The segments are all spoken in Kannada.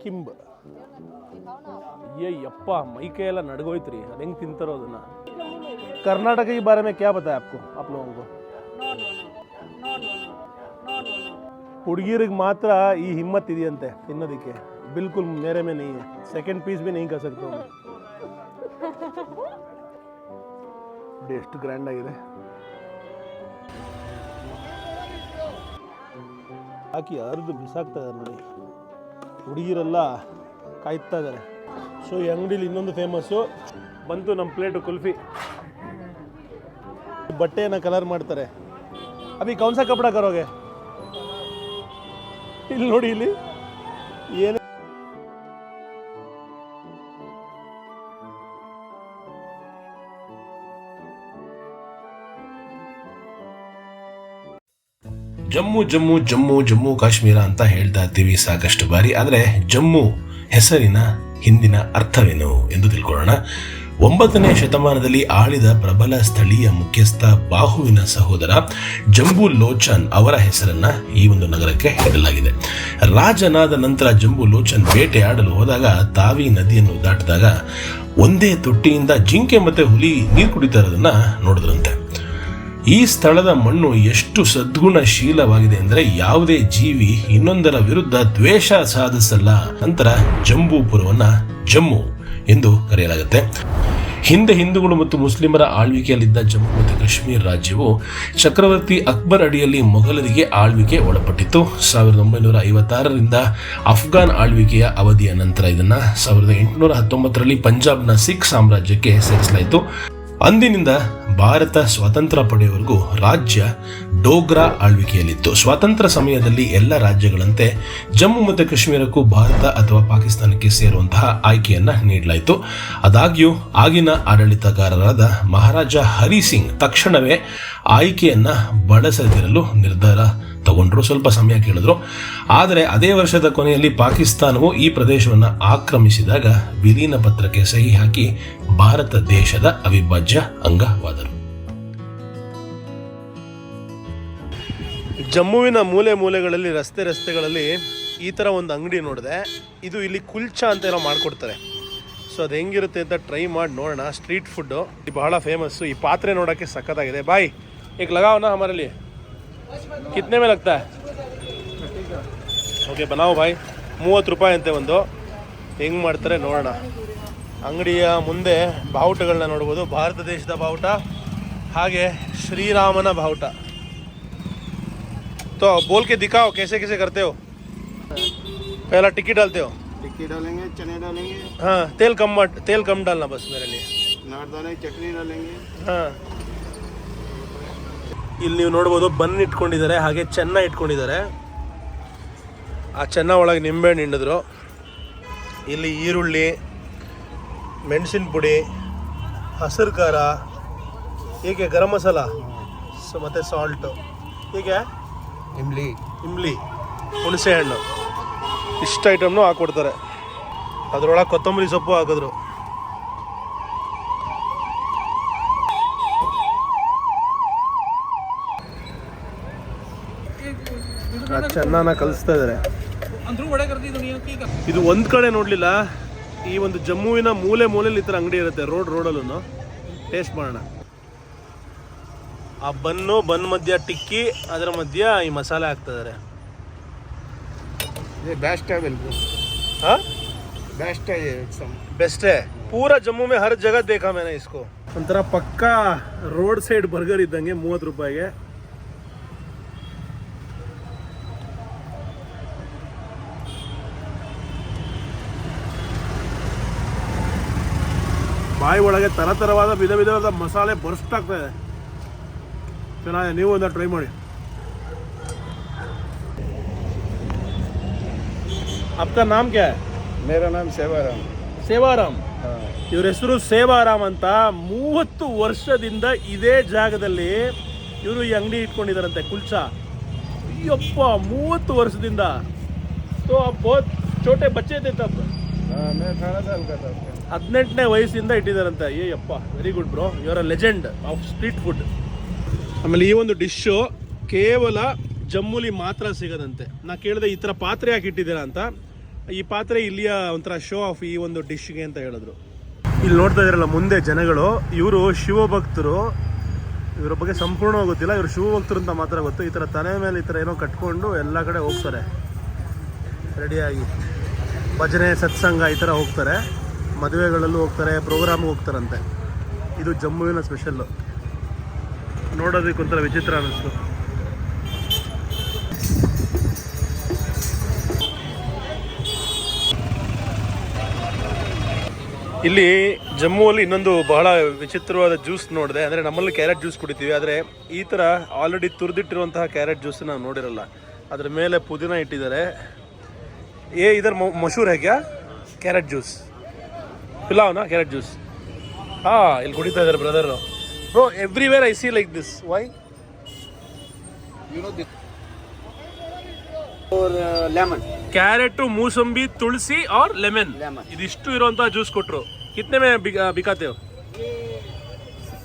ಕಿಂಬ್ ಯಪ್ಪ मई के ಎಲ್ಲ ನಡಗೋಯ್ತ್ರಿ ಅದು ಹೆಂಗೆ ತಿಂತಾರೋ ಅದನ್ನ कर्नाटक के बारे में क्या पता है आपको आप लोगों को ಹುಡುಗಿರಿಗೆ ಮಾತ್ರ ಈ ಹಿಮ್ಮತ್ ಇದೆಯಂತೆ ತಿನ್ನೋದಕ್ಕೆ ಬಿಲ್ಕುಲ್ मेरे में नहीं है सेकंड पीस भी नहीं कर सकता हूँ ಎಷ್ಟು ಗ್ರ್ಯಾಂಡ್ ಆಗಿದೆ ಹಾಕಿ ಅರ್ದು ಬಿಸಾಕ್ತಾ ಇದ್ದಾರೆ ನೋಡಿ ಹುಡುಗಿರೆಲ್ಲ ಕಾಯ್ತಾ ಇದ್ದಾರೆ ಸೊ ಈ ಅಂಗಡಿಲಿ ಇನ್ನೊಂದು ಫೇಮಸ್ಸು ಬಂತು ನಮ್ಮ ಪ್ಲೇಟು ಕುಲ್ಫಿ ಬಟ್ಟೆಯನ್ನು ಕಲರ್ ಮಾಡ್ತಾರೆ ಅಭಿ ಕೌನ್ ಸಾ ಕಪड़ा ಕರೋಗೆ ಇಲ್ಲಿ ನೋಡಿ ಇಲ್ಲಿ ಏನು ಜಮ್ಮು ಜಮ್ಮು ಜಮ್ಮು ಜಮ್ಮು ಕಾಶ್ಮೀರ ಅಂತ ಹೇಳ್ತಾ ಇರ್ತೀವಿ ಸಾಕಷ್ಟು ಬಾರಿ. ಆದರೆ ಜಮ್ಮು ಹೆಸರಿನ ಹಿಂದಿನ ಅರ್ಥವೇನು ಎಂದು ತಿಳ್ಕೊಳ್ಳೋಣ. 9ನೇ ಶತಮಾನದಲ್ಲಿ ಆಳಿದ ಪ್ರಬಲ ಸ್ಥಳೀಯ ಮುಖ್ಯಸ್ಥ ಬಾಹುವಿನ ಸಹೋದರ ಜಂಬೂ ಲೋಚನ್ ಅವರ ಹೆಸರನ್ನ ಈ ಒಂದು ನಗರಕ್ಕೆ ಇಡಲಾಗಿದೆ. ರಾಜನಾದ ನಂತರ ಜಂಬೂ ಲೋಚನ್ ಬೇಟೆಯಾಡಲು ಹೋದಾಗ ತಾವಿ ನದಿಯನ್ನು ದಾಟಿದಾಗ ಒಂದೇ ತೊಟ್ಟಿಯಿಂದ ಜಿಂಕೆ ಮತ್ತೆ ಹುಲಿ ನೀರು ಕುಡಿತಾ ಇರೋದನ್ನ ನೋಡಿದ್ರಂತೆ. ಈ ಸ್ಥಳದ ಮಣ್ಣು ಎಷ್ಟು ಸದ್ಗುಣಶೀಲವಾಗಿದೆ ಅಂದರೆ ಯಾವುದೇ ಜೀವಿ ಇನ್ನೊಂದರ ವಿರುದ್ಧ ದ್ವೇಷ ಸಾಧಿಸಲ್ಲ. ನಂತರ ಜಂಬೂಪುರವನ್ನ ಜಮ್ಮು ಎಂದು ಕರೆಯಲಾಗುತ್ತೆ. ಹಿಂದೆ ಹಿಂದೂಗಳು ಮತ್ತು ಮುಸ್ಲಿಮರ ಆಳ್ವಿಕೆಯಲ್ಲಿದ್ದ ಜಮ್ಮು ಮತ್ತು ಕಾಶ್ಮೀರ ರಾಜ್ಯವು ಚಕ್ರವರ್ತಿ ಅಕ್ಬರ್ ಅಡಿಯಲ್ಲಿ ಮೊಘಲರಿಗೆ ಆಳ್ವಿಕೆ ಒಳಪಟ್ಟಿತ್ತು. 1956ರಿಂದ ಅಫ್ಘಾನ್ ಆಳ್ವಿಕೆಯ ಅವಧಿಯ ನಂತರ ಇದನ್ನ 1819ರಲ್ಲಿ ಪಂಜಾಬ್ನ ಸಿಖ್ ಸಾಮ್ರಾಜ್ಯಕ್ಕೆ ಸೇರಿಸಲಾಯಿತು. ಅಂದಿನಿಂದ ಭಾರತ ಸ್ವಾತಂತ್ರ್ಯ ಪಡೆಯುವವರೆಗೂ ರಾಜ್ಯ ಡೋಗ್ರಾ ಆಳ್ವಿಕೆಯಲ್ಲಿತ್ತು. ಸ್ವಾತಂತ್ರ್ಯ ಸಮಯದಲ್ಲಿ ಎಲ್ಲ ರಾಜ್ಯಗಳಂತೆ ಜಮ್ಮು ಮತ್ತು ಕಾಶ್ಮೀರಕ್ಕೂ ಭಾರತ ಅಥವಾ ಪಾಕಿಸ್ತಾನಕ್ಕೆ ಸೇರುವಂತಹ ಆಯ್ಕೆಯನ್ನ ನೀಡಲಾಯಿತು. ಆದಾಗ್ಯೂ ಆಗಿನ ಆಡಳಿತಗಾರರಾದ ಮಹಾರಾಜ ಹರಿ ಸಿಂಗ್ ತಕ್ಷಣವೇ ಆಯ್ಕೆಯನ್ನ ಬಳಸದಿರಲು ನಿರ್ಧಾರ ತಗೊಂಡ್ರು. ಸ್ವಲ್ಪ ಸಮಯ ಕೇಳಿದ್ರು. ಆದರೆ ಅದೇ ವರ್ಷದ ಕೊನೆಯಲ್ಲಿ ಪಾಕಿಸ್ತಾನವು ಈ ಪ್ರದೇಶವನ್ನು ಆಕ್ರಮಿಸಿದಾಗ ವಿಲೀನ ಪತ್ರಕ್ಕೆ ಸಹಿ ಹಾಕಿ ಭಾರತ ದೇಶದ ಅವಿಭಾಜ್ಯ ಅಂಗವಾದರು. ಜಮ್ಮುವಿನ ಮೂಲೆ ಮೂಲೆಗಳಲ್ಲಿ ರಸ್ತೆಗಳಲ್ಲಿ ಈ ಥರ ಒಂದು ಅಂಗಡಿ ನೋಡಿದೆ. ಇದು ಇಲ್ಲಿ ಕುಲ್ಚಾ ಅಂತ ಏನೋ ಮಾಡಿಕೊಡ್ತಾರೆ. ಸೊ ಅದು ಹೆಂಗಿರುತ್ತೆ ಅಂತ ಟ್ರೈ ಮಾಡಿ ನೋಡೋಣ. ಸ್ಟ್ರೀಟ್ ಫುಡ್ಡು ಬಹಳ ಫೇಮಸ್ಸು. ಈ ಪಾತ್ರೆ ನೋಡೋಕ್ಕೆ ಸಖತ್ತಾಗಿದೆ. ಬಾಯ್ ಈಗ ಲಗಾವನ ಹಮಾರಲ್ಲಿ कितने में लगता है? ಓಕೆ ಬನಾವು ಬಾಯ್. 30 ರೂಪಾಯಿ ಅಂತೆ ಒಂದು. ಹೆಂಗೆ ಮಾಡ್ತಾರೆ ನೋಡೋಣ. ಅಂಗಡಿಯ ಮುಂದೆ ಬಾವುಟಗಳನ್ನ ನೋಡ್ಬೋದು. ಭಾರತ ದೇಶದ ಬಾವುಟ ಹಾಗೆ ಶ್ರೀರಾಮನ ಬಾವುಟ. तो बोल के दिखाओ कैसे कैसे करते हो. पहला टिक्की डालते हो? टिक्की डालेंगे, चने डालेंगे. हाँ तेल कम डालना बस मेरे लिए. नारदाने चटनी डालेंगे. हाँ ಇಲ್ಲಿ ನೀವು ನೋಡ್ಬೋದು ಬನ್ ಇಟ್ಕೊಂಡಿದ್ದಾರೆ, ಹಾಗೆ ಚೆನ್ನ ಇಟ್ಕೊಂಡಿದ್ದಾರೆ. ಆ ಚೆನ್ನ ಒಳಗೆ ನಿಂಬೆಹಣ್ಣು ಹಿಂಡಿದ್ರು. ಇಲ್ಲಿ ಈರುಳ್ಳಿ, ಮೆಣಸಿನ ಪುಡಿ, ಹಸಿರು ಖಾರ, ಹೀಗೆ ಗರಂ ಮಸಾಲ ಮತ್ತು ಸಾಲ್ಟು, ಹೀಗೆ ಇಮ್ಲಿ, ಹುಣಸೆ ಹಣ್ಣು, ಇಷ್ಟು ಐಟಮ್ನು ಹಾಕ್ಕೊಡ್ತಾರೆ. ಅದರೊಳಗೆ ಕೊತ್ತಂಬರಿ ಸೊಪ್ಪು ಹಾಕಿದ್ರು. ಚೆನ್ನಾಗಿ ಕಲಿಸ್ತಾ ಇದ್ದಾರೆ. ಇದು ಒಂದು ಕಡೆ ನೋಡಲಿಲ್ಲ. ಈ ಒಂದು ಜಮ್ಮುವಿನ ಮೂಲೆಯಲ್ಲಿ ಈ ಥರ ಅಂಗಡಿ ಇರುತ್ತೆ. ರೋಡಲ್ಲೂ ಟೇಸ್ಟ್ ಮಾಡೋಣ. ಆ ಬನ್ ಮಧ್ಯ ಟಿಕ್ಕಿ, ಅದರ ಮಧ್ಯ ಈ ಮಸಾಲೆ ಹಾಕ್ತಾ ಇದ್ದಾರೆ. हाँ बेस्ट है. पूरा जम्मू में हर जगह देखा मैंने इसको. ಒಂಥರ ಪಕ್ಕಾ ರೋಡ್ ಸೈಡ್ ಬರ್ಗರ್ ಇದ್ದಂಗೆ 30 ರೂಪಾಯಿಗೆ. ಬಾಯಿ ಒಳಗೆ ತರತರವಾದ ವಿಧವಾದ ಮಸಾಲೆ ಬರ್ಸ್ಟ್ ಆಗ್ತಾ ಇದೆ. ಚೆನ್ನಾಗಿದೆ. ನೀವು ಒಂದು ಟ್ರೈ ಮಾಡಿ. आपका नाम क्या है? मेरा नाम ಸೇವಾರಾಮ್. ಇವ್ರ ಹೆಸರು ಸೇವಾರಾಮ್ ಅಂತ. 30 ವರ್ಷದಿಂದ ಇದೇ ಜಾಗದಲ್ಲಿ ಇವರು ಈ ಅಂಗಡಿ ಇಟ್ಕೊಂಡಿದ್ದಾರಂತೆ. ಕುಲ್ಚಾ. ಅಯ್ಯಪ್ಪ 30 ವರ್ಷದಿಂದ. तो आप बहुत छोटे बच्चे थे तब? मैं 18 साल का था. 18ನೇ ವಯಸ್ಸಿಂದ ಇಟ್ಟಿದ್ದಾರಂತೆ. Ayyappa very good bro. You are a legend of street food. ಆಮೇಲೆ ಈ ಒಂದು ಡಿಶ್ಶು ಕೇವಲ ಜಮ್ಮುಲಿ ಮಾತ್ರ ಸಿಗೋದಂತೆ. ನಾ ಕೇಳಿದೆ ಈ ಥರ ಪಾತ್ರೆ ಯಾಕೆ ಇಟ್ಟಿದ್ದೀರಾ ಅಂತ. ಈ ಪಾತ್ರೆ ಇಲ್ಲಿಯ ಒಂಥರ ಶೋ ಆಫ್ ಈ ಒಂದು ಡಿಶ್ಗೆ ಅಂತ ಹೇಳಿದ್ರು. ಇಲ್ಲಿ ನೋಡ್ತಾ ಇದ್ರಲ್ಲ ಮುಂದೆ ಜನಗಳು, ಇವರು ಶಿವಭಕ್ತರು. ಇವರ ಬಗ್ಗೆ ಸಂಪೂರ್ಣವಾಗಿ ಗೊತ್ತಿಲ್ಲ, ಇವರು ಶಿವಭಕ್ತರು ಅಂತ ಮಾತ್ರ ಗೊತ್ತು. ಈ ಥರ ತಲೆ ಮೇಲೆ ಈ ಥರ ಏನೋ ಕಟ್ಕೊಂಡು ಎಲ್ಲ ಕಡೆ ಹೋಗ್ತಾರೆ ರೆಡಿಯಾಗಿ. ಭಜನೆ ಸತ್ಸಂಗ ಈ ಥರ ಹೋಗ್ತಾರೆ, ಮದುವೆಗಳಲ್ಲೂ ಹೋಗ್ತಾರೆ, ಪ್ರೋಗ್ರಾಮ್ಗೆ ಹೋಗ್ತಾರಂತೆ. ಇದು ಜಮ್ಮುವಿನ ಸ್ಪೆಷಲ್ಲು. ನೋಡೋದಕ್ಕೆ ಒಂಥರ ವಿಚಿತ್ರ ಅನ್ನಿಸ್ತು. ಇಲ್ಲಿ ಜಮ್ಮುವಲ್ಲಿ ಇನ್ನೊಂದು ಬಹಳ ವಿಚಿತ್ರವಾದ ಜ್ಯೂಸ್ ನೋಡಿದೆ. ಅಂದರೆ ನಮ್ಮಲ್ಲಿ ಕ್ಯಾರೆಟ್ ಜ್ಯೂಸ್ ಕುಡಿತೀವಿ, ಆದರೆ ಈ ಥರ ಆಲ್ರೆಡಿ ತುರಿದಿಟ್ಟಿರುವಂತಹ ಕ್ಯಾರೆಟ್ ಜ್ಯೂಸ್ ನಾವು ನೋಡಿರಲ್ಲ. ಅದ್ರ ಮೇಲೆ ಪುದೀನ ಇಟ್ಟಿದ್ದಾರೆ. ಇದರ ಮಶೂರ್ ಹೇ ಕ್ಯಾ ಕ್ಯಾರೆಟ್ ಜ್ಯೂಸ್? ಪಿಲಾವ್ನಾ ಕ್ಯಾರೆಟ್ ಜ್ಯೂಸ್? ಹಾಂ, ಇಲ್ಲಿ ಕುಡಿತಾ ಇದ್ದಾರೆ brother. Bro, everywhere I see like this. Why? You know this. Or lemon. Carrot, mosambi, tulsi और ಲೆಮನ್, Lemon. ಇದಿಷ್ಟು ಇರುವಂತಹ ಜ್ಯೂಸ್ ಕೊಟ್ಟರು. ಕಿತ್ನೆ ಮೇ ಬಿಕಾತೆ ಹೋ? ये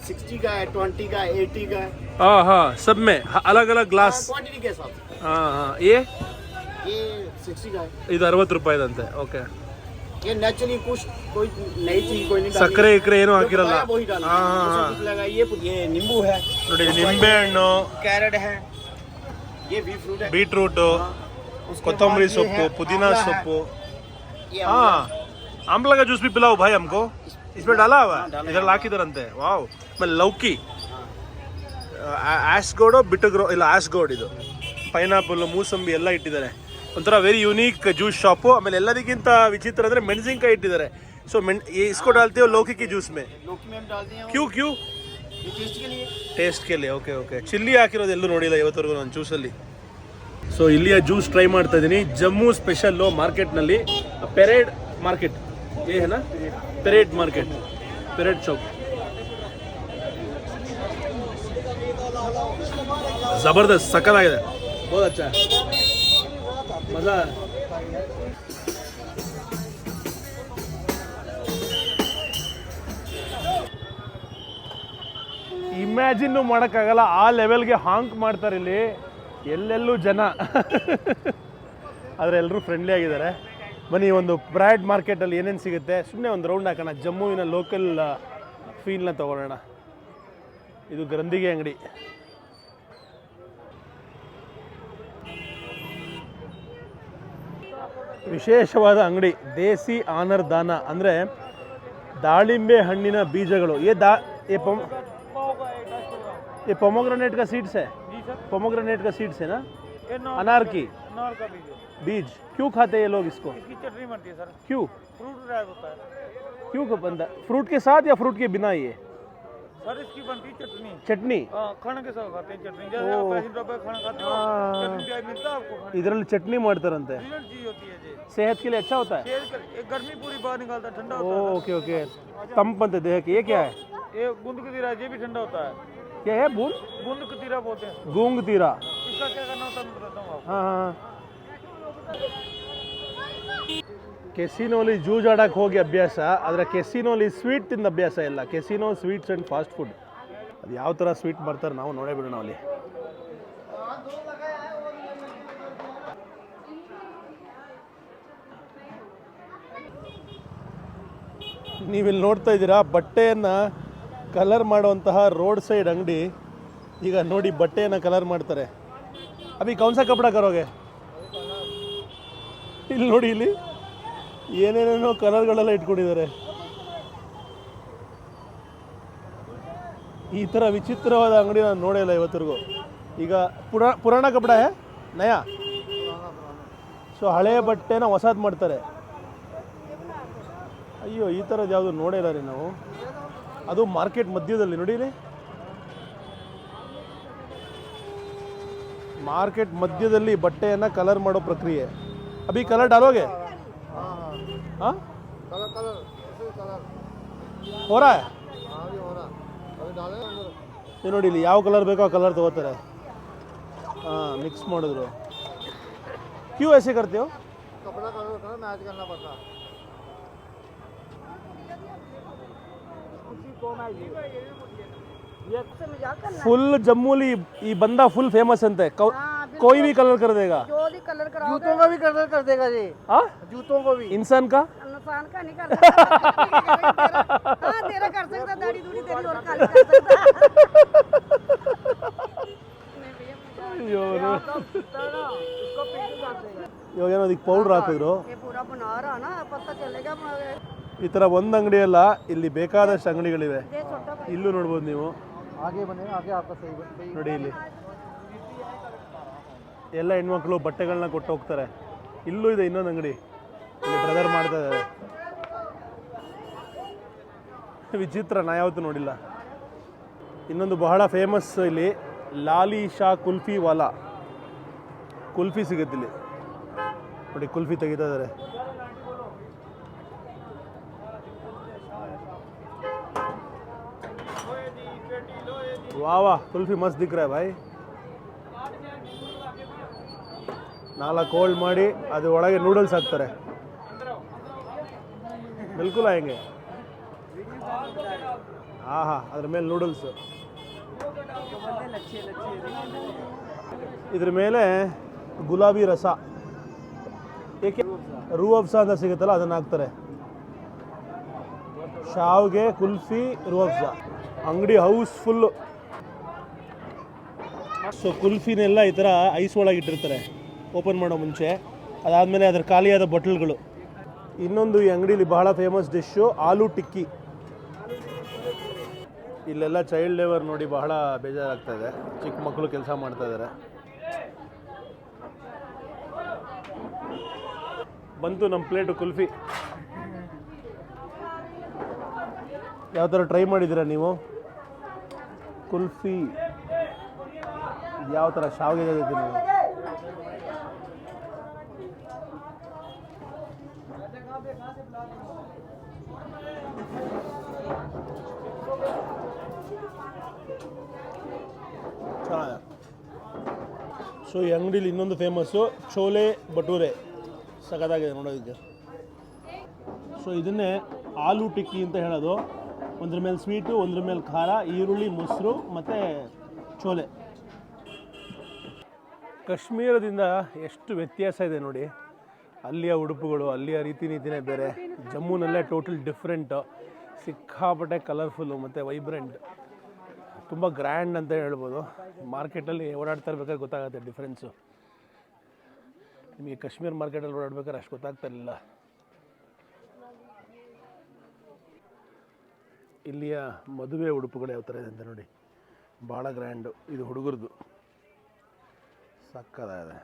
60 का है, 20 का, 80 का है. हाँ हाँ, सब में अलग अलग ग्लास. क्वांटिटी के हिसाब से. हाँ हाँ, ये 60 का है. ಇದು 60 ರೂಪಾಯಿದಂತೆ. ಓಕೆ. ये नेचुरली कुछ कोई नई चीज कोई नहीं डाली. ಸಕ್ಕರೆ ಇಕ್ಕರೆ ಏನೂ ಹಾಕಿರಲ್ಲ. वही डाला. हाँ हाँ हाँ. कुछ लगाइए. ये नींबू है, ನೋಡಿ, ನಿಂಬೆ ಹಣ್ಣು, कैरेट है, ये भी फ्रूट है. ಬೀಟ್ರೂಟು, उसके ಕೊತ್ತಂಬರಿ बाद ये ಸೊಪ್ಪು, है, पुदीना आंवला है. सೊಪ್ಪು. ये हाँ, आंवला का जूस भी पिलाओ भाई हमको. इसमें डाला हुआ है, डाला इधर ಹಾಕಿದಾರಂತೆ. ವಾವ್. ಆಮೇಲೆ ಲೌಕಿ, ಆಸ್ಗೋಡು, ಬಿಟಗ್ರೋ ಇಲ್ಲ ಆಸ್ಗೋಡ್, ಇದು ಪೈನಾಪಲ್, ಮೂಸಂಬಿ ಎಲ್ಲ ಇಟ್ಟಿದ್ದಾರೆ. ಒಂಥರ ವೆರಿ ಯೂನಿಕ್ ಜ್ಯೂಸ್ ಶಾಪು. ಆಮೇಲೆ ಎಲ್ಲದಕ್ಕಿಂತ ವಿಚಿತ್ರ ಅಂದರೆ ಮೆಣಸಿನ್ಕಾಯಿ ಇಟ್ಟಿದ್ದಾರೆ. ಸೊ इसको डालते हो लौकी की जूस में? लौकी में हम डालते हैं. क्यों क्यों? ये टेस्ट के लिए. ಟೇಸ್ಟ್ ಕೆ ಲಿಯೆ. Okay okay. ಚಿಲ್ಲಿ ಹಾಕಿರೋದು ಎಲ್ಲೂ ನೋಡಿಲ್ಲ ಇವತ್ತವರೆಗೂ ನಾನು ಜ್ಯೂಸಲ್ಲಿ. ಸೊ ಇಲ್ಲಿಯ ಜ್ಯೂಸ್ ಟ್ರೈ ಮಾಡ್ತಾ ಇದ್ದೀನಿ. ಜಮ್ಮು ಸ್ಪೆಷಲ್ಲು ಮಾರ್ಕೆಟ್ನಲ್ಲಿ, ಪೆರೇಡ್ ಮಾರ್ಕೆಟ್ ಏನ, ಪೆರೇಡ್ ಮಾರ್ಕೆಟ್, ಪೆರೇಡ್ ಚೌಕ್. ಜಬರ್ದಸ್ತ್, ಸಕ್ಕತ್ತಾಗಿದೆ. ಬಹುತ್ ಅಚ್ಚಾ ಮಜಾ. ಇಮ್ಯಾಜಿನ್ನು ಮಾಡೋಕ್ಕಾಗಲ್ಲ, ಆ ಲೆವೆಲ್ಗೆ ಹಾಂಕ್ ಮಾಡ್ತಾರೆ ಇಲ್ಲಿ. ಎಲ್ಲೆಲ್ಲೂ ಜನ ಆದರೆ ಎಲ್ಲರೂ ಫ್ರೆಂಡ್ಲಿ ಆಗಿದ್ದಾರೆ. ಬನ್ನಿ, ಒಂದು ಬ್ರ್ಯಾಡ್ ಮಾರ್ಕೆಟಲ್ಲಿ ಏನೇನು ಸಿಗುತ್ತೆ ಸುಮ್ಮನೆ ಒಂದು ರೌಂಡ್ ಹಾಕೋಣ. ಜಮ್ಮುವಿನ ಲೋಕಲ್ ಫೀಲ್ನ ತೊಗೊಳ್ಳೋಣ. ಇದು ಗ್ರಂಥಿಗೆ ಅಂಗಡಿ. ವಿಶೇಷವಾದ ಅಂಗಡಿ, ದೇಸಿ ಆನರ್ ದಾನ, ಅಂದರೆ ದಾಳಿಂಬೆ ಹಣ್ಣಿನ ಬೀಜಗಳು. ये पोमोग्रेनेट का सीड्स है? पोमोग्रेनेट का सीड्स है ना? अनार की बीज. क्यों खाते हैं ये लोग इसको? इसकी चटनी बनती है सर. क्यों? फ्रूट ड्राई होता है क्यों बनता? फ्रूट के साथ या फ्रूट के बिना? ये सर इसकी बनती है चटनी. चटनी खाने के साथ खाते हैं चटनी. जैसे आप 80 रुपए खाना खाते हो, चटनी ड्राई मिलता है आपको खाने. ಇದರಲ್ಲಿ ಚಟ್ನಿ ಮಾಡ್ತಾರಂತೆ. रिजल्ट चीज होती है जी. सेहत के लिए अच्छा होता है. ये गर्मी पूरी बाहर निकालता है, ठंडा होता है. Okay okay. तंप बनते देह के. ये क्या है? ये बूंद कतीरा, ये भी ठंडा होता है. क्या है? बूंद बूंद कतीरा बोलते हैं. गूंग तीरा. इसका क्या करना होता है मैं बताता हूँ आपको. ಹಾಂ ಹಾಂ. ಕೆಸಿನೋಲಿ ಜೂಜ್ ಆಡಕ್ಕೆ ಹೋಗಿ ಅಭ್ಯಾಸ, ಆದರೆ ಕೆಸಿನೋಲಿ ಸ್ವೀಟ್ ತಿಂದ ಅಭ್ಯಾಸ ಇಲ್ಲ. Casino sweets and fast food. ಅದು ಯಾವ ಥರ ಸ್ವೀಟ್ ಮಾಡ್ತಾರೆ ನಾವು ನೋಡೇ ಬಿಡೋಣ ಅಲ್ಲಿ. ನೀವಿಲ್ಲಿ ನೋಡ್ತಾ ಇದ್ದೀರಾ ಬಟ್ಟೆಯನ್ನು ಕಲರ್ ಮಾಡುವಂತಹ ರೋಡ್ ಸೈಡ್ ಅಂಗಡಿ. ಈಗ ನೋಡಿ, ಬಟ್ಟೆಯನ್ನು ಕಲರ್ ಮಾಡ್ತಾರೆ. ಅಭಿ ಕೌನ್ ಸಾ ಕಪಡ ಕರೋಗೆ? ಇಲ್ಲಿ ನೋಡಿ, ಇಲ್ಲಿ ಏನೇನೇನೋ ಕಲರ್ಗಳೆಲ್ಲ ಇಟ್ಕೊಂಡಿದ್ದಾರೆ. ಈ ಥರ ವಿಚಿತ್ರವಾದ ಅಂಗಡಿ ನಾನು ನೋಡೇ ಇಲ್ಲ ಇವತ್ತರೆಗೂ. ಈಗ ಪುರಾಣ ಕಪಡ ಹೇ ನಯಾ. ಸೊ ಹಳೆಯ ಬಟ್ಟೆನ ಹೊಸದು ಮಾಡ್ತಾರೆ. ಅಯ್ಯೋ, ಈ ಥರದ್ದು ಯಾವುದು ನೋಡೇ ಇಲ್ಲ ರೀ ನಾವು. ಅದು ಮಾರ್ಕೆಟ್ ಮಧ್ಯದಲ್ಲಿ ನೋಡಿರಿ, ಮಾರ್ಕೆಟ್ ಮಧ್ಯದಲ್ಲಿ ಬಟ್ಟೆಯನ್ನು ಕಲರ್ ಮಾಡೋ ಪ್ರಕ್ರಿಯೆ. ಅಭಿ ಕಲರ್ ಡಾಲೋಗೆ? ಹಾಂ, हो रहा है? ये ನೋಡಿ, ಇಲ್ಲಿ ಯಾವ ಕಲರ್ ಬೇಕೋ ಆ ಕಲರ್ ತಗೋತಾರೆ. ಹಾಂ, ಮಿಕ್ಸ್ ಮಾಡಿದ್ರು. क्यों ऐसे करते हो? कपड़ा कलर का मैच करना पड़ता है. ಫುಲ್ ಜಮ್ಮುಲಿ ಈ ಬಂದ ಫುಲ್ ಫೇಮಸ್ ಅಂತೆ. कोई भी कलर कर देगा। जो भी कलर कराओगे जूतों का भी कलर कर देगा जी, हाँ जूतों को भी। इंसान का नुकसान का नहीं कर सकता। हाँ तेरा कर सकता, दाढ़ी दूढ़ी तेरी और काली कर सकता। नहीं भैया ಇವಾಗ ಏನೋ ಅದಕ್ಕೆ ಪೌಡ್ರ್ ಹಾಕಿದ್ರು. ये पूरा बना रहा ना, पता चलेगा। ಈ ಥರ ಒಂದು ಅಂಗಡಿ ಅಲ್ಲ, ಇಲ್ಲಿ ಬೇಕಾದಷ್ಟು ಅಂಗಡಿಗಳಿವೆ. ये छोटा ಇಲ್ಲೂ ನೋಡ್ಬೋದು ನೀವು आगे बने, आगे आपका सही ನೋಡಿ. ಇಲ್ಲಿ ಎಲ್ಲ ಹೆಣ್ಮಕ್ಳು ಬಟ್ಟೆಗಳನ್ನ ಕೊಟ್ಟು ಹೋಗ್ತಾರೆ. ಇಲ್ಲೂ ಇದೆ ಇನ್ನೊಂದು ಅಂಗಡಿ, ಇಲ್ಲಿ ಬ್ರದರ್ ಮಾಡ್ತಾ ಇದ್ದಾರೆ. ವಿಚಿತ್ರ, ನಾ ಯಾವತ್ತೂ ನೋಡಿಲ್ಲ. ಇನ್ನೊಂದು ಬಹಳ ಫೇಮಸ್ ಇಲ್ಲಿ ಲಾಲಿ ಶಾ ಕುಲ್ಫಿ ವಾಲಾ. ಕುಲ್ಫಿ ಸಿಗುತ್ತೆ ಇಲ್ಲಿ ನೋಡಿ, ಕುಲ್ಫಿ ತೆಗಿತಾ ಇದ್ದಾರೆ. वाह वाह, कुल्फी मस्त दिख रहा है भाई. 4 ಕೋಲ್ಡ್ ಮಾಡಿ ಅದು ಒಳಗೆ ನೂಡಲ್ಸ್ ಹಾಕ್ತಾರೆ. ಬಿಲ್ಕುಲ್ ಆಯಂಗೆ. ಆಹಾ, ಅದ್ರ ಮೇಲೆ ನೂಡಲ್ಸ್, ಇದ್ರ ಮೇಲೆ ಗುಲಾಬಿ ರಸ, ಏಕೆ ರೂ ಅಫ್ಸಾ ಅಂತ ಸಿಗುತ್ತಲ್ಲ ಅದನ್ನು ಹಾಕ್ತಾರೆ. ಶಾವ್ಗೆ, ಕುಲ್ಫಿ, ರೂ ಅಫ್ಸಾ. ಅಂಗಡಿ ಹೌಸ್ಫುಲ್ಲು. ಸೊ ಕುಲ್ಫಿನೆಲ್ಲ ಈ ಥರ ಐಸ್ ಒಳಗೆ ಇಟ್ಟಿರ್ತಾರೆ ಓಪನ್ ಮಾಡೋ ಮುಂಚೆ. ಅದಾದಮೇಲೆ ಅದರ ಖಾಲಿಯಾದ ಬಾಟಲ್ಗಳು. ಇನ್ನೊಂದು ಈ ಅಂಗಡೀಲಿ ಬಹಳ ಫೇಮಸ್ ಡಿಶ್ಶು ಆಲೂ ಟಿಕ್ಕಿ. ಇಲ್ಲೆಲ್ಲ ಚೈಲ್ಡ್ ಲೇಬರ್ ನೋಡಿ ಬಹಳ ಬೇಜಾರಾಗ್ತಾ ಇದೆ. ಚಿಕ್ಕ ಮಕ್ಕಳು ಕೆಲಸ ಮಾಡ್ತಾ ಇದ್ದಾರೆ. ಬಂತು ನಮ್ಮ ಪ್ಲೇಟು ಕುಲ್ಫಿ. ಯಾವ ಥರ ಟ್ರೈ ಮಾಡಿದ್ದೀರಾ ನೀವು ಕುಲ್ಫಿ? ಯಾವ ಥರ ಶಾವಿಗೆ ಜೊತೆ ನೀವು ಚೆನ್ನಾಗಿದೆ. ಸೊ ಈ ಅಂಗಡೀಲಿ ಇನ್ನೊಂದು ಫೇಮಸ್ಸು ಚೋಲೆ ಭಟೂರೆ, ಸಖತ್ತಾಗಿದೆ ನೋಡೋದಕ್ಕೆ. ಸೊ ಇದನ್ನೇ ಆಲೂ ಟಿಕ್ಕಿ ಅಂತ ಹೇಳೋದು. ಒಂದ್ರ ಮೇಲೆ ಸ್ವೀಟು, ಒಂದ್ರ ಮೇಲೆ ಖಾರ, ಈರುಳ್ಳಿ, ಮೊಸರು ಮತ್ತು ಚೋಲೆ. ಕಾಶ್ಮೀರದಿಂದ ಎಷ್ಟು ವ್ಯತ್ಯಾಸ ಇದೆ ನೋಡಿ. ಅಲ್ಲಿಯ ಉಡುಪುಗಳು, ಅಲ್ಲಿಯ ರೀತಿ ನೀತಿನೇ ಬೇರೆ. ಜಮ್ಮುನಲ್ಲೇ ಟೋಟಲ್ ಡಿಫ್ರೆಂಟು, ಸಿಕ್ಕಾಪಟ್ಟೆ ಕಲರ್ಫುಲ್ಲು ಮತ್ತು ವೈಬ್ರೆಂಟ್, ತುಂಬ ಗ್ರ್ಯಾಂಡ್ ಅಂತ ಹೇಳ್ಬೋದು. ಮಾರ್ಕೆಟಲ್ಲಿ ಓಡಾಡ್ತಾ ಇರ್ಬೇಕಾದ್ರೆ ಗೊತ್ತಾಗುತ್ತೆ ಡಿಫ್ರೆನ್ಸು. ನಿಮಗೆ ಕಾಶ್ಮೀರ ಮಾರ್ಕೆಟಲ್ಲಿ ಓಡಾಡ್ಬೇಕಾದ್ರೆ ಅಷ್ಟು ಗೊತ್ತಾಗ್ತಾ ಇರಲಿಲ್ಲ. ಇಲ್ಲಿಯ ಮದುವೆ ಉಡುಪುಗಳು ಯಾವ ಥರ ಇದೆ ಅಂತ ನೋಡಿ, ಭಾಳ ಗ್ರ್ಯಾಂಡು. ಇದು ಹುಡುಗರದು, ಸಕ್ಕದಾಗಿದೆ.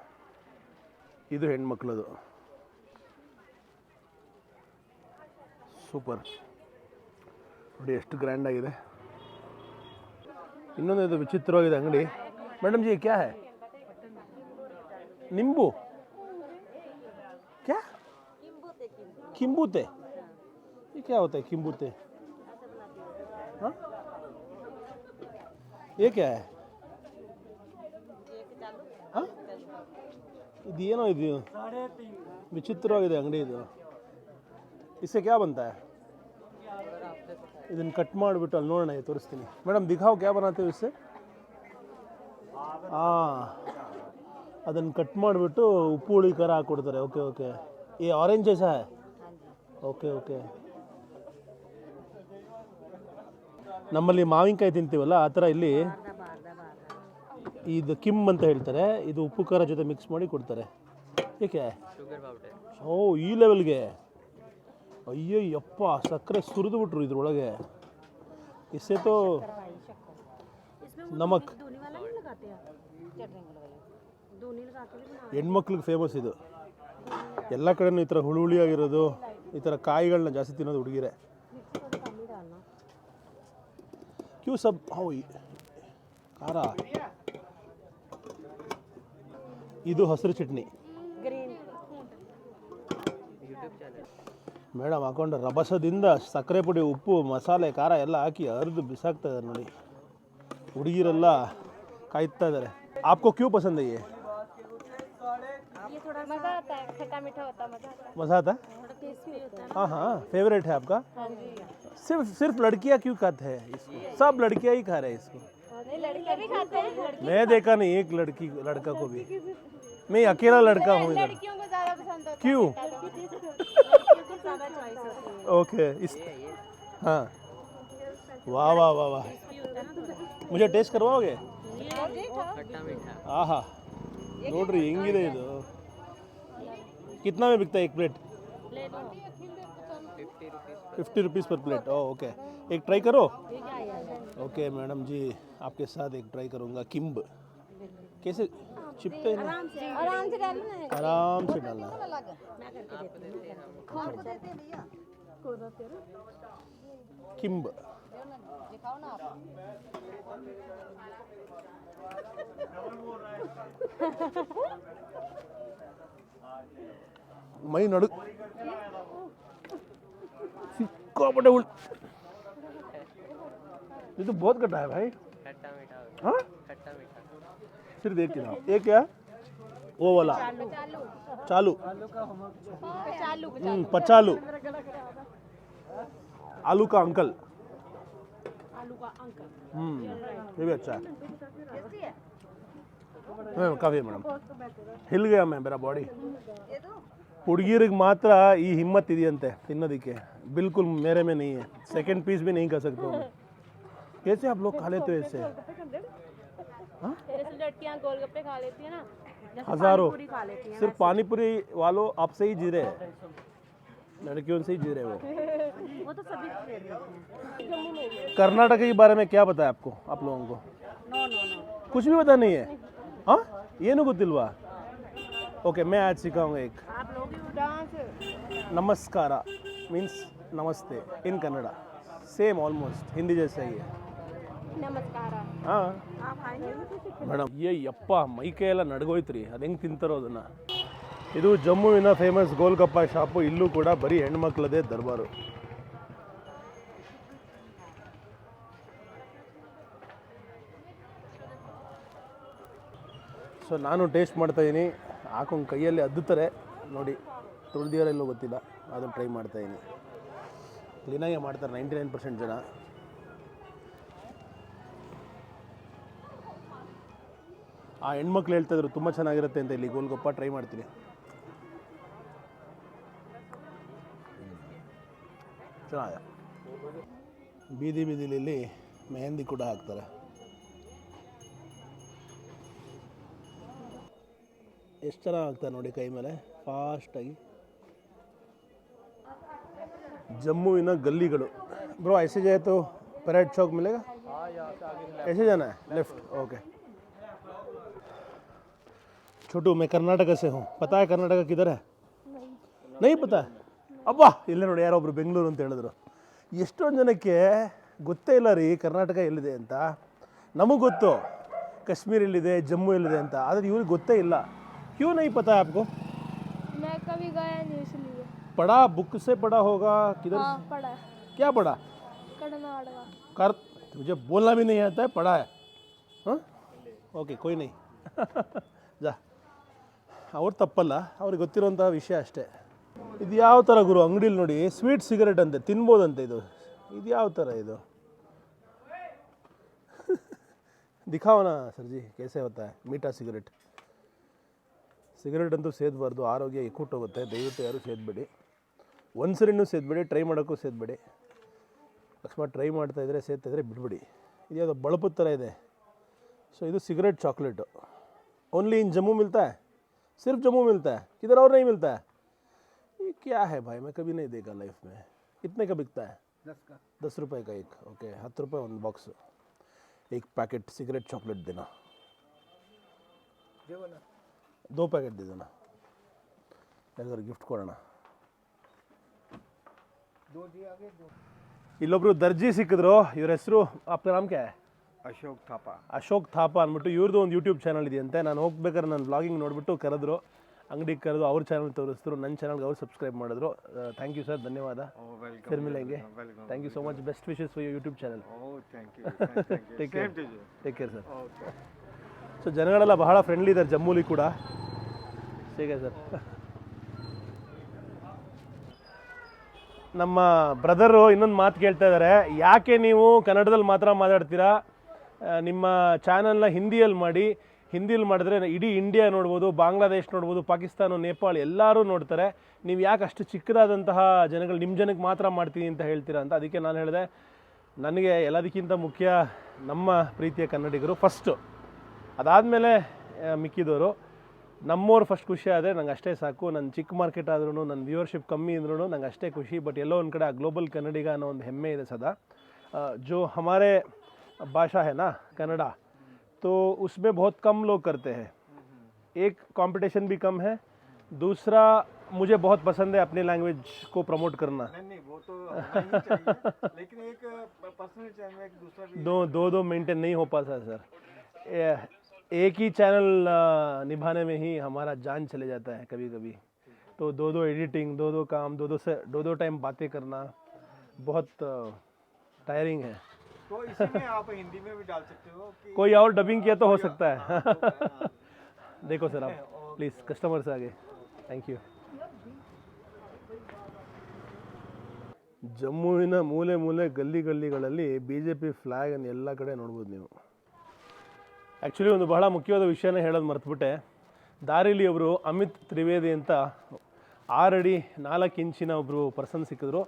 ಇದು ಹೆಣ್ಮಕ್ಳದು, ಸೂಪರ್ ನೋಡಿ, ಎಷ್ಟು ಗ್ರ್ಯಾಂಡಾಗಿದೆ. ಇನ್ನೊಂದು ಇದು ವಿಚಿತ್ರವಾಗಿದೆ ಅಂಗಡಿ. ಮೇಡಮ್ ಜಿ ಕ್ಯಾ ಹೈ? ನಿಂಬು ಕ್ಯಾ? ಕಿಂಬೂತೆ. ये क्या होता है किंबूते? हाँ, ये क्या है? हाँ, ಇದೇನೋ ಇದು ವಿಚಿತ್ರವಾಗಿದೆ ಅಂಗಡಿ ಇದು. इससे क्या बनता है? ಇದನ್ನು ಕಟ್ ಮಾಡಿಬಿಟ್ಟು ಅಲ್ಲಿ ನೋಡೋಣ, ತೋರಿಸ್ತೀನಿ. ಮೇಡಮ್ ದಿಖಾವ್ ಕ್ಯಾ ಬನಾತೆ ಹೋ ಇಸ್ಸೆ? ಹಾಂ, ಅದನ್ನು ಕಟ್ ಮಾಡಿಬಿಟ್ಟು ಉಪ್ಪು ಹುಳಿ ಖಾರ ಹಾಕ್ಕೊಡ್ತಾರೆ. ಓಕೆ ಓಕೆ, ಈ ಆರೆಂಜ್ ಜೈಸಾ ಹೈ? Okay okay. ನಮ್ಮಲ್ಲಿ ಮಾವಿನಕಾಯಿ ತಿಂತೀವಲ್ಲ ಆ ಥರ ಇಲ್ಲಿ ಇದು ಕಿಮ್ ಅಂತ ಹೇಳ್ತಾರೆ. ಇದು ಉಪ್ಪು ಖಾರ ಜೊತೆ ಮಿಕ್ಸ್ ಮಾಡಿ ಕೊಡ್ತಾರೆ. ಏಕೆ? ಓ, ಈ ಲೆವೆಲ್ಗೆ. ಅಯ್ಯಯ್ಯಪ್ಪ, ಸಕ್ಕರೆ ಸುರಿದು ಬಿಟ್ರು ಇದ್ರೊಳಗೆ. ಇಸ್ಸೆ ತೋ ನಮಕ್. ಹೆಣ್ಮಕ್ಳಿಗೆ ಫೇಮಸ್ ಇದು. ಎಲ್ಲ ಕಡೆನೂ ಈ ಥರ ಹುಳಿಯಾಗಿರೋದು, ಈ ಥರ ಕಾಯಿಗಳನ್ನ ಜಾಸ್ತಿ ತಿನ್ನೋದು ಹುಡುಗಿರೆ. ಕ್ಯೂ ಸಬ್ ಹೌ ಖಾರ. ಇದು ಹಸಿರು ಚಟ್ನಿ. ಮೇಡಮ್ ಹಾಕೊಂಡು ರಭಸದಿಂದ ಸಕ್ಕರೆ ಪುಡಿ, ಉಪ್ಪು, ಮಸಾಲೆ, ಖಾರ ಎಲ್ಲ ಹಾಕಿ ಅರ್ದು ಬಿಸಾಕ್ತಾ ಇದ್ದಾರೆ ನೋಡಿ. ಹುಡುಗಿರೆಲ್ಲ ಕಾಯ್ತಾ ಇದ್ದಾರೆ. आपको क्यों पसंद है ये? थोड़ा मजा आता है, खट्टा मीठा होता है, मज़ा आता है? हाँ हाँ, फेवरेट है आपका? सिर्फ लड़कियाँ क्यों खाते हैं इसको? सब लड़कियाँ ही खा रहे हैं इसको. लड़के भी खाते हैं। मैं देखा नहीं एक लड़का को भी, मैं अकेला लड़का हूँ इधर। लड़कियों को ज्यादा पसंद होता क्यों? है, लड़कियों को ज्यादा चॉइस होती है। ओके इस हाँ, वाह वाह वाह वाह, मुझे टेस्ट करवाओगे? ಆಹಾ ನೋಡ್ರಿ ಹೆಂಗಿದೆ ಇದು, कितना में बिकता है एक प्लेट? 50 रुपीज़ पर प्लेट। ओ ओके, एक ट्राई करो। ओके मैडम जी, आपके साथ एक ट्राई करूँगा। किम्ब कैसे चिपते हैं? आराम से डालना है। आराम से डालना। किम्ब दिखाओ ना आप। ಮೈ ನಡು ಸಿಕ್ಕಾಪಟ್ಟೆ ಉಳ್ ಇದು बहुत खट्टा है भाई। हाँ सिर्फ एक किलो, एक क्या वो वाला चालू पचालू, आलू का अंकल। ये भी अच्छा है। ಕಾಫಿ ಮೇಡಮ್, ಹಿಲ್ ಗಯಾ ಮೇ ಮೇರಾ ಬಾಡಿ। ಹುಡುಗಿರಿಗೆ ಮಾತ್ರ ಈ ಹಿಮ್ಮತ್ ಇದೆಯಂತೆ ತಿನ್ನೋದಕ್ಕೆ, बिल्कुल मेरे में नहीं है। सेकंड पीस भी नहीं कर सकते हो। कैसे आप लोग खा लेते हो ऐसे? जैसे लड़कियां गोलगप्पे खा लेती है ना, हजारों, सिर्फ पानीपुरी वालों आपसे ही जी रहे हैं, लड़कियों से ही जी रहे हो। वो तो सभी जम्मू में ही है। कर्नाटक के बारे में क्या पता है आपको, आप लोगों को? नो नो नो, कुछ भी पता नहीं है? हाँ ಏನು ಗೊತ್ತಿಲ್ವಾ? ओके मैं आज सिखाऊंगा एक। आप लोग डांस नमस्कार मीन्स नमस्ते इन कन्नड़ा, सेम ऑलमोस्ट हिंदी जैसा ही है। नमस्कार ಹಾಂ आप आएंगे ಮೇಡಮ್, ಯಪ್ಪ ಮೈ ಕೈ ಎಲ್ಲ ನಡ್ಗೋಯ್ತ್ರಿ, ಅದು ಹೆಂಗೆ ತಿಂತಾರೋ ಅದನ್ನು। ಇದು ಜಮ್ಮುವಿನ ಫೇಮಸ್ ಗೋಲ್ಗಪ್ಪ ಶಾಪು, ಇಲ್ಲೂ ಕೂಡ ಬರೀ ಹೆಣ್ಮಕ್ಳದೇ ದರ್ಬಾರು। ಸೊ ನಾನು ಟೇಸ್ಟ್ ಮಾಡ್ತಾಯಿದ್ದೀನಿ, ಹಾಕೊಂಡು ಕೈಯಲ್ಲಿ ಅದ್ದುತ್ತಾರೆ ನೋಡಿ, ತುಳಿದಿರೋಲ್ಲೋ ಗೊತ್ತಿಲ್ಲ, ಅದನ್ನು ಟ್ರೈ ಮಾಡ್ತಾಯಿದ್ದೀನಿ। ಕ್ಲೀನಾಗೆ ಮಾಡ್ತಾರೆ 99% ಜನ। ಆ ಹೆಣ್ಮಕ್ಳು ಹೇಳ್ತಾಯಿದ್ರು ತುಂಬ ಚೆನ್ನಾಗಿರುತ್ತೆ ಅಂತ, ಇಲ್ಲಿ ಗೋಲ್ಗಪ್ಪ ಟ್ರೈ ಮಾಡ್ತೀನಿ। ಚೆನ್ನಾಗಿದೆ। ಬೀದಿ ಬೀದಿಲಿ ಮೆಹಂದಿ ಕೂಡ ಹಾಕ್ತಾರೆ। ಎಷ್ಟು ಚೆನ್ನಾಗಿ ಹಾಕ್ತಾರೆ ನೋಡಿ ಕೈ ಮೇಲೆ ಫಾಸ್ಟಾಗಿ। ಜಮ್ಮುವಿನ ಗಲ್ಲಿಗಳು ಬ್ರೋ, ऐसे जाए तो परेड चौक मिलेगा? ऐसे जाना है, लेफ्ट। ओके छोटू, मैं कर्नाटक से हूँ, पता है कर्नाटक किधर है? नहीं पता है? ಅಬ್ಬಾ, ಇಲ್ಲೇ ನೋಡಿ ಯಾರೋ ಒಬ್ರು ಬೆಂಗಳೂರು ಅಂತ ಹೇಳಿದ್ರು। ಎಷ್ಟೊಂದು ಜನಕ್ಕೆ ಗೊತ್ತೇ ಇಲ್ಲ ರೀ ಕರ್ನಾಟಕ ಎಲ್ಲಿದೆ ಅಂತ। ನಮಗೆ ಗೊತ್ತು ಕಾಶ್ಮೀರ ಎಲ್ಲಿದೆ, ಜಮ್ಮು ಎಲ್ಲಿದೆ ಅಂತ, ಆದರೆ ಇವ್ರಿಗೆ ಗೊತ್ತೇ ಇಲ್ಲ। क्यों नहीं पता है आपको? मैं कभी गया नहीं इसलिए। पढ़ा, बुक से पढ़ा होगा किधर? हाँ पढ़ा है, क्या पढ़ा? कर्नाटक। कर तुझे बोलना भी नहीं आता है, पढ़ा है? हाँ ओके, कोई नहीं जा, ಅವ್ರು ತಪ್ಪಲ್ಲ, ಅವ್ರಿಗೆ ಗೊತ್ತಿರೋಂಥ ವಿಷಯ ಅಷ್ಟೇ। ಇದು ಯಾವ ಥರ ಗುರು ಅಂಗಡಿಲಿ ನೋಡಿ, ಸ್ವೀಟ್ ಸಿಗರೇಟ್ ಅಂತೆ, ತಿನ್ಬೋದಂತೆ ಇದು ಯಾವ ಥರ ಇದು? ದಿಖಾओ ना सर जी कैसे होता है मीठा सिगरेट। ಸಿಗರೇಟ್ ಅಂತೂ ಸೇದಬಾರ್ದು, ಆರೋಗ್ಯ ಎಕ್ಕುಟ್ಟೋಗುತ್ತೆ, ದಯವಿಟ್ಟು ಯಾರೂ ಸೇದಬೇಡಿ, ಒಂದ್ಸರಿನೂ ಸೇದಬೇಡಿ, ಟ್ರೈ ಮಾಡೋಕ್ಕೂ ಸೇದಬೇಡಿ। ಅಕಸ್ಮಾತ್ ಟ್ರೈ ಮಾಡ್ತಾಯಿದ್ರೆ ಸೇದ್ತಾಯಿದ್ರೆ ಬಿಡ್ಬಿಡಿ। ಇದು ಯಾವುದೋ ಬಳಪದ ಥರ ಇದೆ। ಸೊ ಇದು cigarette chocolate, only in Jammu मिलता है, सिर्फ जम्मू मिलता है, किधर और नहीं मिलता है? ये क्या है भाई, मैं कभी नहीं देखा लाइफ में। कितने का बिकता है? 10 रुपये का एक। ओके 10 रुपये ಒಂದು ಬಾಕ್ಸ್, एक पैकेट सिगरेट चॉकलेट देना, 2 पैकेट दे देना, ಯಾರಿಗಾರು ಗಿಫ್ಟ್ ಕೊಡೋಣ। ಇಲ್ಲೊಬ್ರು ದರ್ಜಿ ಸಿಕ್ಕಿದ್ರು, ಇವ್ರ ಹೆಸರು आपका नाम क्या है? ಅಶೋಕ್ ಥಾಪಾ ಅಂದ್ಬಿಟ್ಟು, ಇವ್ರದ್ದು ಒಂದು ಯೂಟ್ಯೂಬ್ ಚಾನಲ್ ಇದೆಯಂತೆ। ನಾನು ಹೋಗ್ಬೇಕಾದ್ರೆ ನನ್ನ ವ್ಲಾಗಿಂಗ್ ನೋಡಿಬಿಟ್ಟು ಕರೆದ್ರು, ಅಂಗಡಿಗೆ ಕರೆದು ಅವ್ರ ಚಾನಲ್ ತೋರಿಸಿದ್ರು, ನನ್ನ ಚಾನಲ್ಗೆ ಅವ್ರು ಸಬ್ಸ್ಕ್ರೈಬ್ ಮಾಡಿದ್ರು। ಥ್ಯಾಂಕ್ ಯು ಸರ್, ಧನ್ಯವಾದ। ಫಿರ್ ಮಿಲೆಂಗೆ, thank you so much, best wishes for your YouTube channel. Take care sir. So ಜನಗಳೆಲ್ಲ ಬಹಳ ಫ್ರೆಂಡ್ಲಿ ಇದ್ದಾರೆ ಜಮ್ಮೂಲಿ ಕೂಡ, ಹೇಗೆ ಸರ್? ನಮ್ಮ ಬ್ರದರು ಇನ್ನೊಂದು ಮಾತು ಕೇಳ್ತಾ ಇದ್ದಾರೆ, ಯಾಕೆ ನೀವು ಕನ್ನಡದಲ್ಲಿ ಮಾತ್ರ ಮಾತಾಡ್ತೀರಾ, ನಿಮ್ಮ ಚಾನಲ್ನ ಹಿಂದಿಯಲ್ಲಿ ಮಾಡಿ. ಹಿಂದಿಯಲ್ಲಿ ಮಾಡಿದ್ರೆ ಇಡೀ ಇಂಡಿಯಾ ನೋಡ್ಬೋದು, ಬಾಂಗ್ಲಾದೇಶ್ ನೋಡ್ಬೋದು, ಪಾಕಿಸ್ತಾನ, ನೇಪಾಳ ಎಲ್ಲರೂ ನೋಡ್ತಾರೆ. ನೀವು ಯಾಕೆ ಅಷ್ಟು ಚಿಕ್ಕದಾದಂತಹ ಜನಗಳು ನಿಮ್ಮ ಜನಕ್ಕೆ ಮಾತ್ರ ಮಾಡ್ತೀನಿ ಅಂತ ಹೇಳ್ತೀರಾ ಅಂತ. ಅದಕ್ಕೆ ನಾನು ಹೇಳಿದೆ, ನನಗೆ ಎಲ್ಲದಕ್ಕಿಂತ ಮುಖ್ಯ ನಮ್ಮ ಪ್ರೀತಿಯ ಕನ್ನಡಿಗರು ಫಸ್ಟು, ಅದಾದಮೇಲೆ ಮಿಕ್ಕಿದವರು. ನಮ್ಮವ್ರು ಫಸ್ಟ್ ಖುಷಿ ಆದರೆ ನಂಗೆ ಅಷ್ಟೇ ಸಾಕು. ನನ್ನ ಚಿಕ್ಕ ಮಾರ್ಕೆಟ್ ಆದ್ರೂ, ನನ್ನ ವ್ಯೂವರ್ಶಿಪ್ ಕಮ್ಮಿ ಅಂದ್ರೂ ನಂಗೆ ಅಷ್ಟೇ ಖುಷಿ. ಬಟ್ ಎಲ್ಲೋ ಒಂದು ಕಡೆ ಆ ಗ್ಲೋಬಲ್ ಕನ್ನಡಿಗ ಅನ್ನೋ ಒಂದು ಹೆಮ್ಮೆ ಇದೆ ಸದಾ. जो हमारे भाषा है ना कन्नड़ा, तो उसमें बहुत कम लोग करते हैं. एक कंपटीशन भी कम है, दूसरा मुझे बहुत पसंद है अपनी लैंग्वेज को प्रमोट करना. नहीं वो तो होना ही चाहिए, लेकिन एक पर्सनल चैनल एक दूसरा भी दो मेंटेन नहीं हो पाता सर. एक ही चैनल निभाने में ही हमारा जान चले जाता है कभी कभी. तो दो एडिटिंग, दो काम, दो टाइम बातें करना बहुत टायरिंग है. तो इसी में आप हिंदी में भी डाल सकते हो कि कोई और डबिंग किया तो हो सकता है. देखो सर आप प्लीज़ कस्टमर से आगे. Thank you. ಜಮ್ಮುವಿನ ಮೂಲೆ ಮೂಲೆ ಗಲ್ಲಿಗಳಲ್ಲಿ BJP ಫ್ಲ್ಯಾಗನ್ನು ಎಲ್ಲ ಕಡೆ ನೋಡ್ಬೋದು ನೀವು. ಆ್ಯಕ್ಚುಲಿ ಒಂದು ಬಹಳ ಮುಖ್ಯವಾದ ವಿಷಯನ ಹೇಳೋದು ಮರ್ತುಬಿಟ್ಟೆ. ದಾರಿಲಿ ಒಬ್ಬರು ಅಮಿತ್ ತ್ರಿವೇದಿ ಅಂತ 6 ಅಡಿ 4 ಇಂಚಿನ ಒಬ್ಬರು ಪರ್ಸನ್ ಸಿಕ್ಕಿದ್ರು.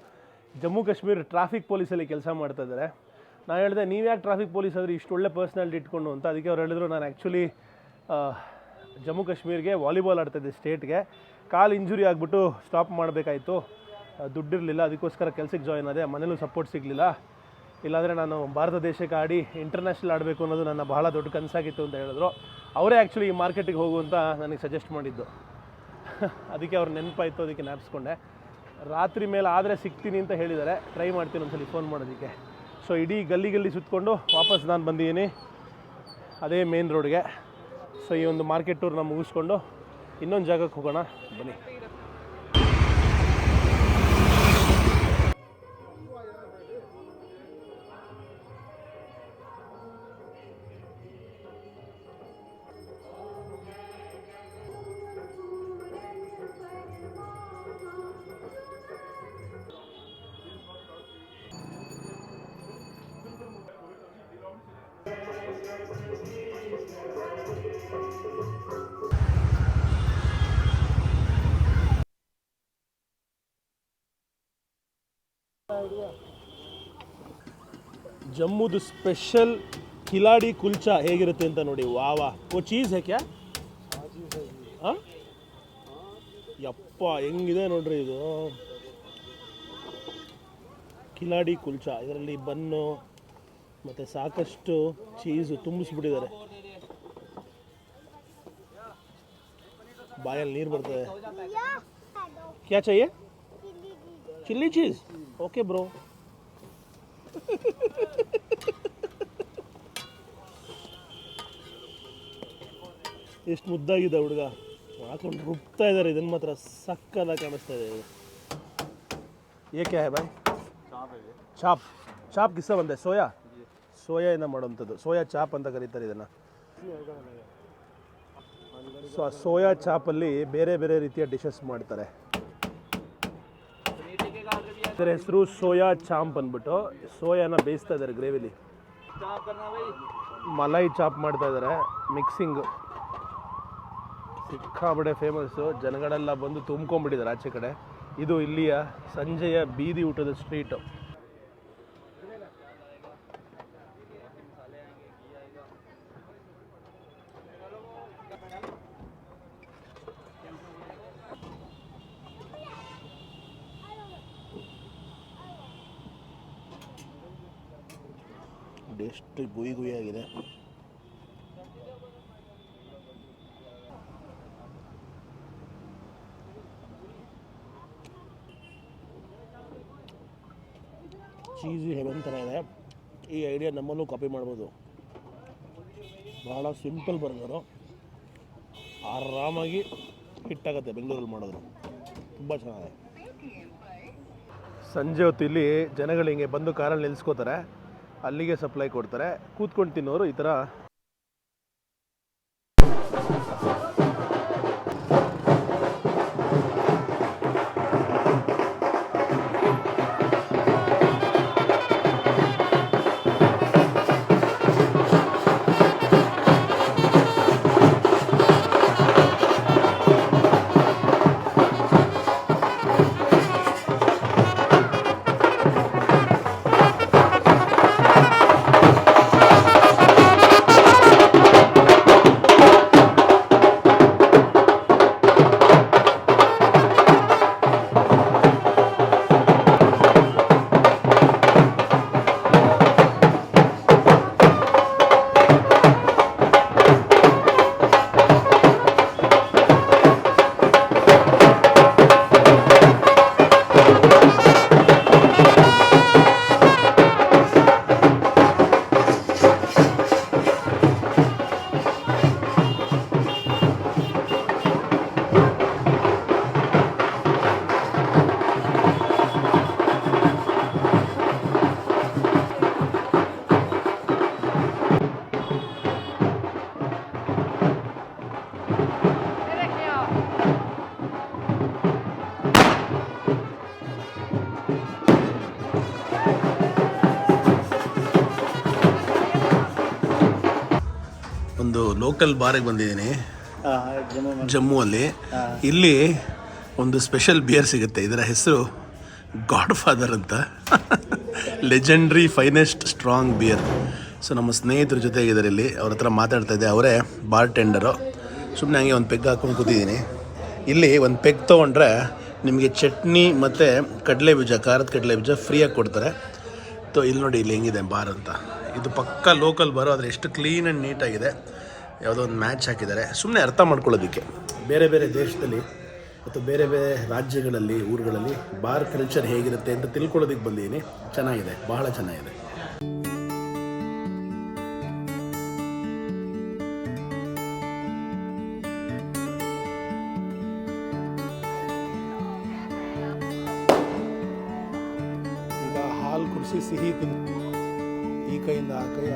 ಜಮ್ಮು ಕಾಶ್ಮೀರ ಟ್ರಾಫಿಕ್ ಪೊಲೀಸಲ್ಲಿ ಕೆಲಸ ಮಾಡ್ತಾ ಇದ್ದಾರೆ. ನಾನು ಹೇಳಿದೆ, ನೀವು ಯಾಕೆ ಟ್ರಾಫಿಕ್ ಪೊಲೀಸ್ ಆದರೆ ಇಷ್ಟು ಒಳ್ಳೆ ಪರ್ಸ್ನಾಲಿಟಿ ಇಟ್ಕೊಂಡು ಅಂತ. ಅದಕ್ಕೆ ಅವ್ರು ಹೇಳಿದ್ರು, ನಾನು ಆ್ಯಕ್ಚುಲಿ ಜಮ್ಮು ಕಾಶ್ಮೀರ್ಗೆ ವಾಲಿಬಾಲ್ ಆಡ್ತಾಯಿದ್ದೆ ಸ್ಟೇಟ್ಗೆ. ಕಾಲು ಇಂಜುರಿ ಆಗಿಬಿಟ್ಟು ಸ್ಟಾಪ್ ಮಾಡಬೇಕಾಯಿತು, ದುಡ್ಡಿರಲಿಲ್ಲ, ಅದಕ್ಕೋಸ್ಕರ ಕೆಲಸಕ್ಕೆ ಜಾಯ್ನ್ ಆದೆ. ಮನೇಲೂ ಸಪೋರ್ಟ್ ಸಿಗಲಿಲ್ಲ. ಇಲ್ಲಾಂದರೆ ನಾನು ಭಾರತ ದೇಶಕ್ಕೆ ಆಡಿ ಇಂಟರ್ನ್ಯಾಷನಲ್ ಆಡಬೇಕು ಅನ್ನೋದು ನನ್ನ ಬಹಳ ದೊಡ್ಡ ಕನಸಾಗಿತ್ತು ಅಂತ ಹೇಳಿದ್ರು. ಅವರೇ ಆ್ಯಕ್ಚುಲಿ ಈ ಮಾರ್ಕೆಟಿಗೆ ಹೋಗು ಅಂತ ನನಗೆ ಸಜೆಸ್ಟ್ ಮಾಡಿದ್ದು. ಅದಕ್ಕೆ ಅವ್ರು ನೆನಪಾಯಿತು, ಅದಕ್ಕೆ ಜ್ಞಾಪಿಸ್ಕೊಂಡೆ. ರಾತ್ರಿ ಮೇಲೆ ಆದರೆ ಸಿಗ್ತೀನಿ ಅಂತ ಹೇಳಿದ್ದಾರೆ. ಟ್ರೈ ಮಾಡ್ತೀನಿ ಒಂದ್ಸಲಿ ಫೋನ್ ಮಾಡೋದಕ್ಕೆ. ಸೊ ಇಡೀ ಗಲ್ಲಿ ಸುತ್ತಕೊಂಡು ವಾಪಸ್ ನಾನು ಬಂದಿದ್ದೀನಿ ಅದೇ ಮೇನ್ ರೋಡ್ಗೆ. ಸೊ ಈ ಒಂದು ಮಾರ್ಕೆಟ್ ಟೂರ್ನ ಮುಗಿಸ್ಕೊಂಡು ಇನ್ನೊಂದು ಜಾಗಕ್ಕೆ ಹೋಗೋಣ ಬನ್ನಿ. ಜಮ್ಮುದು ಸ್ಪೆಷಲ್ ಖಿಲಾಡಿ ಕುಲ್ಚಾ ಹೇಗಿರುತ್ತೆ ಅಂತ ನೋಡಿ. ವಾ वो चीज़ है क्या? ಹಾಂ, ಯಪ್ಪ ಹೆಂಗಿದೆ ನೋಡ್ರಿ ಇದು ಖಿಲಾಡಿ ಕುಲ್ಚಾ. ಇದರಲ್ಲಿ ಬನ್ನು ಮತ್ತು ಸಾಕಷ್ಟು ಚೀಸು ತುಂಬಿಸ್ಬಿಟ್ಟಿದ್ದಾರೆ. ಬಾಯಲ್ಲಿ ನೀರು ಬರ್ತದೆ. ಕ್ಯಾ ಚಾಹಿಯೆ? Chilli cheese. Okay bro. ಎಷ್ಟು ಮುದ್ದಾಗಿದೆ ಹುಡುಗ, ಹಾಕೊಂಡು ರುಬ್ತಾ ಇದ್ದಾರೆ. ಇದನ್ನು ಮಾತ್ರ ಸಕ್ಕದಾಗಿ ಕಾಣಿಸ್ತಾ ಇದೆ. ಏ ಕ್ಯಾ ಹೈ ಬಾಯ್? ಚಾಪ್. ಚಾಪ್ ಕಿಸ್ಸ ಬಂದೆ? ಸೋಯಾಯಿಂದ ಮಾಡೋವಂಥದ್ದು. ಸೋಯಾ ಚಾಪ್ ಅಂತ ಕರೀತಾರೆ ಇದನ್ನು. ಸೊ ಆ ಸೋಯಾ ಚಾಪಲ್ಲಿ ಬೇರೆ ಬೇರೆ ರೀತಿಯ ಡಿಶಸ್ ಮಾಡ್ತಾರೆ. ಇದರ ಹೆಸರು ಸೋಯಾ ಚಾಂಪ್ ಅಂದ್ಬಿಟ್ಟು. ಸೋಯಾನ ಬೇಯಿಸ್ತಾ ಇದ್ದಾರೆ ಗ್ರೇವಿಲಿ. ಮಲೈ ಚಾಪ್ ಮಾಡ್ತಾ ಇದ್ದಾರೆ. ಮಿಕ್ಸಿಂಗ್ ಸಿಕ್ಕಾಬಡೆ ಫೇಮಸ್ಸು. ಜನಗಳೆಲ್ಲ ಬಂದು ತುಂಬ್ಕೊಂಡ್ಬಿಟ್ಟಿದ್ದಾರೆ ಆಚೆ ಕಡೆ. ಇದು ಇಲ್ಲಿಯ ಸಂಜೆಯ ಬೀದಿ ಊಟದ ಸ್ಟ್ರೀಟು. ಎಷ್ಟು ಗುಯಿ ಆಗಿದೆ. ಚೀಸಿ ಹೆವೆನ್ ಥರ ಇದೆ. ಈ ಐಡಿಯಾ ನಮ್ಮಲ್ಲೂ ಕಾಪಿ ಮಾಡ್ಬೋದು. ಭಾಳ ಸಿಂಪಲ್ ಬರ್ಗರು, ಆರಾಮಾಗಿ ಹಿಟ್ಟಾಗುತ್ತೆ ಬೆಂಗಳೂರಲ್ಲಿ ಮಾಡೋದು. ತುಂಬ ಚೆನ್ನಾಗಿದೆ. ಸಂಜೆ ಹೊತ್ತು ಇಲ್ಲಿ ಜನಗಳು ಹಿಂಗೆ ಬಂದು ಕಾರಲ್ಲಿ ನಿಲ್ಲಿಸ್ಕೋತಾರೆ, ಅಲ್ಲಿಗೆ ಸಪ್ಲೈ ಕೊಡ್ತಾರೆ. ಕೂತ್ಕೊಂಡು ತಿನ್ನೋರು ಈ ಥರ ಒಂದು ಲೋಕಲ್ ಬಾರಿಗೆ ಬಂದಿದ್ದೀನಿ जम्मू में ಜಮ್ಮು ಅಲ್ಲಿ. ಇಲ್ಲಿ ಒಂದು ಸ್ಪೆಷಲ್ ಬಿಯರ್ ಸಿಗುತ್ತೆ. ಇದರ ಹೆಸರು ಗಾಡ್ ಫಾದರ್ ಅಂತ. Legendary finest strong beer. So ನಮ್ಮ ಸ್ನೇಹಿತರ ಜೊತೆಗಿದ್ದಾರೆ ಇಲ್ಲಿ. ಅವ್ರ ಹತ್ರ ಮಾತಾಡ್ತಾ ಇದ್ದೆ. ಅವರೇ ಬಾರ್ ಟೆಂಡರು. ಸುಮ್ಮನೆ ಹಂಗೆ ಒಂದು ಪೆಗ್ ಹಾಕೊಂಡು ಕೂತಿದ್ದೀನಿ. ಇಲ್ಲಿ ಒಂದು ಪೆಗ್ ತೊಗೊಂಡ್ರೆ ನಿಮಗೆ ಚಟ್ನಿ ಮತ್ತು ಕಡಲೆ ಬೀಜ, ಖಾರದ ಕಡಲೆ ಬೀಜ ಫ್ರೀಯಾಗಿ ಕೊಡ್ತಾರೆ. ಇಲ್ಲಿ ನೋಡಿ ಇಲ್ಲಿ ಹೆಂಗಿದೆ ಬಾರ್ ಅಂತ. ಇದು ಪಕ್ಕಾ ಲೋಕಲ್ ಬಾರು, ಆದರೆ ಎಷ್ಟು ಕ್ಲೀನ್ ಆ್ಯಂಡ್ ನೀಟಾಗಿದೆ. ಯಾವುದೋ ಒಂದು ಮ್ಯಾಚ್ ಹಾಕಿದ್ದಾರೆ ಸುಮ್ಮನೆ ಅರ್ಥ ಮಾಡ್ಕೊಳ್ಳೋದಕ್ಕೆ. ಬೇರೆ ಬೇರೆ ದೇಶದಲ್ಲಿ ಮತ್ತು ಬೇರೆ ಬೇರೆ ರಾಜ್ಯಗಳಲ್ಲಿ, ಊರುಗಳಲ್ಲಿ ಬಾರ್ ಕಲ್ಚರ್ ಹೇಗಿರುತ್ತೆ ಅಂತ ತಿಳ್ಕೊಳ್ಳೋದಕ್ಕೆ ಬಂದಿದ್ದೀನಿ. ಚೆನ್ನಾಗಿದೆ, ಬಹಳ ಚೆನ್ನಾಗಿದೆ. ಈಗ ಹಾಲು ಕುಡಿಸಿ ಸಿಹಿ ತಿನ್, ಈ ಕೈಯಿಂದ ಆ ಕೈ